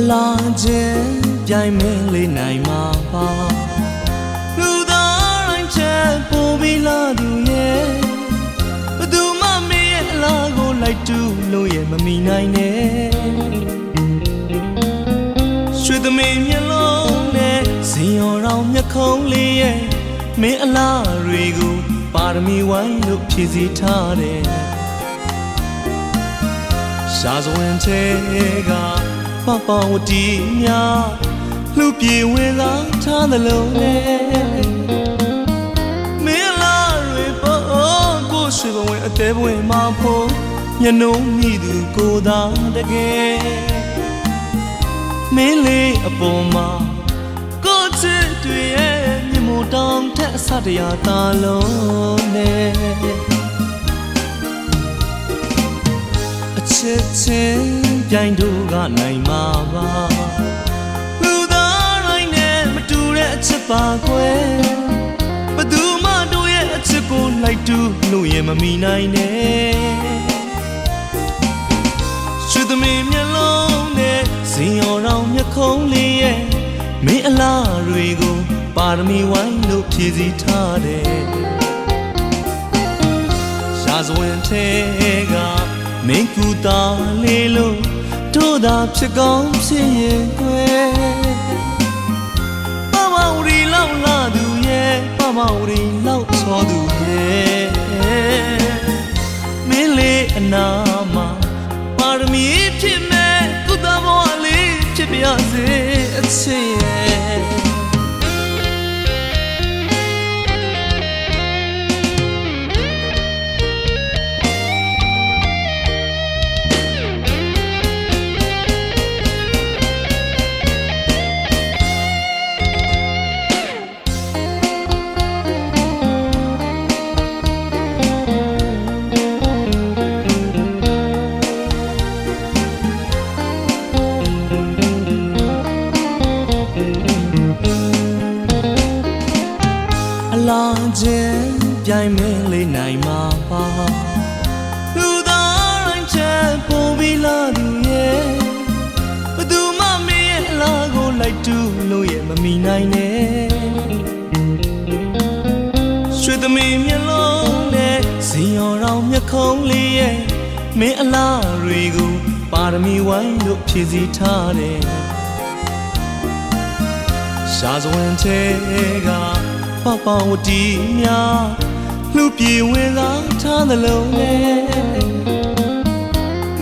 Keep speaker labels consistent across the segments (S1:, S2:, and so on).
S1: လာခြင်းပြိုင်မင်းလေးနိုင်မှာပါလူသားတိုင်းချက်ပို့ပြီးလာသူရဲ့ဘယ်သူမှမင်းရဲ့အလားကိုလိုက်တူလို့ရဲ့မမီနိုင်နဲ့ရွှေသမီးမျက်လုံးနဲ့ဇင်ရော်တော်မျက်ခုံးလေးရဲ့မင်းအလားတွေကိုပါရမီဝိုင်းလို့ဖြည့်ဆည်းထားတယ်ရှားစွင်ချေကပပဝတီများလူပြေဝင်လာထားသလုံးနဲ့မင်းလာတွေပေါ်ကိုရှိဘဝင်အသေးဘဝင်မဖို့ညနှုံးမိသူကိုသာတကယ်မင်းလေးအပေါ်မှာကိုချစ်တွေရဲ့မြင်မို့တောင်းထက်အစတရားသာလုံးနဲ့အချစ်ချင်းပြိုင်တို့ကနိုင်မှာပါလူသားတိုင်းနဲ့မတူတဲ့အချစ်ပါကွယ်ဘယ်သူမှတို့ရဲ့အချစ်ကိုလိုက်တူလို့ရင်မမီနိုင်နဲ့ရွှေသမီးမျက်လုံးနဲ့ဇင်ရော်တော်မျက်ခုံးလေးရဲ့မင်းအလားတွေကိုပါရမီဝိုင်းလို့ဖြည့်ဆည်းထားတယ်ရာဇဝင်ထဲကမင်းကူတာလေးလို့တို့သာဖြစ်ကောင်းဖြစ်ရင်ကွယ်ပမဝရီလောက်လာသူရဲ့ပမဝရီလောက်ချောသူရဲ့မင်းလေးအနာမှာပါရမီဖြစ်မဲ့ကုသဘဝလေးဖြစ်ပြစေအချစ်ရဲ့လာခြင်းပြိုင်မင်းလေးနိုင်မှာပါလူသားတိုင်းချက်ပို့ပြီးလာသူရဲ့ဘယ်သူမှမင်းရဲ့အလားကိုလိုက်တူလို့ရဲ့မမီနိုင်နဲ့ရွှေသမီးမျက်လုံးနဲ့ဇင်ရော်တော်မျက်ခုံးလေးရဲ့မင်းအလားတွေကိုပါရမီဝိုင်းလို့ဖြည့်ဆည်းထားတယ်ရှားစွင်ချေကပပဝတီများလူပြေဝင်လာထားသလုံးနဲ့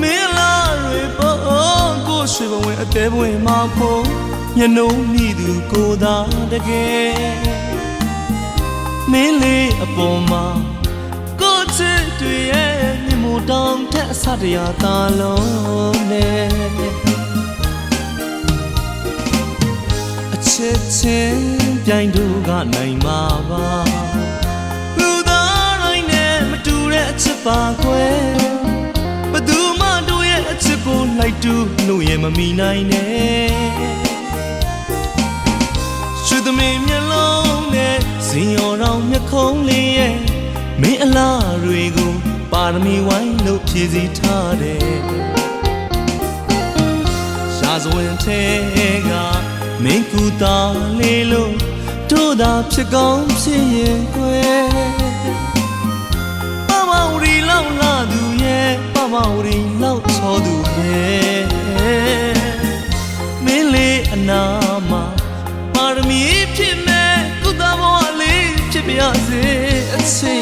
S1: မင်းလာတွေပေါ်ကိုရှိဘဝင်အသေးဘဝင်မဖို့ညနှုံးမိသူကိုသာတကယ်မင်းလေးအပေါ်မှာကိုချစ်တွေရဲ့မြင်မို့တောင်းထက်အစတရားသာလုံးနဲ့ချစ်ချင်းပြိုင်တို့ကနိုင်မှာပါလူသားတိုင်းနဲ့မတူတဲ့အချစ်ပါကွယ်ဘယ်သူမှတို့ရဲ့အချစ်ကိုလိုက်တူလို့ရင်မမီနိုင်နဲ့ရွှေသမီးမျက်လုံးနဲ့ဇင်ရော်တော်မျက်ခုံးလေးရဲ့မင်းအလားတွေကိုပါရမီဝိုင်းလို့ဖြည့်ဆည်းထားတယ်ရာဇဝင်ထဲကမင်းကူတာလေးလို့တို့သာဖြစ်ကောင်းဖြစ်ရင်ကွယ်ပမဝရီလောက်လာသူရဲ့ပမဝရီလောက်ချောသူရဲ့မင်းလေးအနာမှာပါရမီဖြစ်မဲ့ကုသဘဝလေးဖြစ်ပြစေအချစ်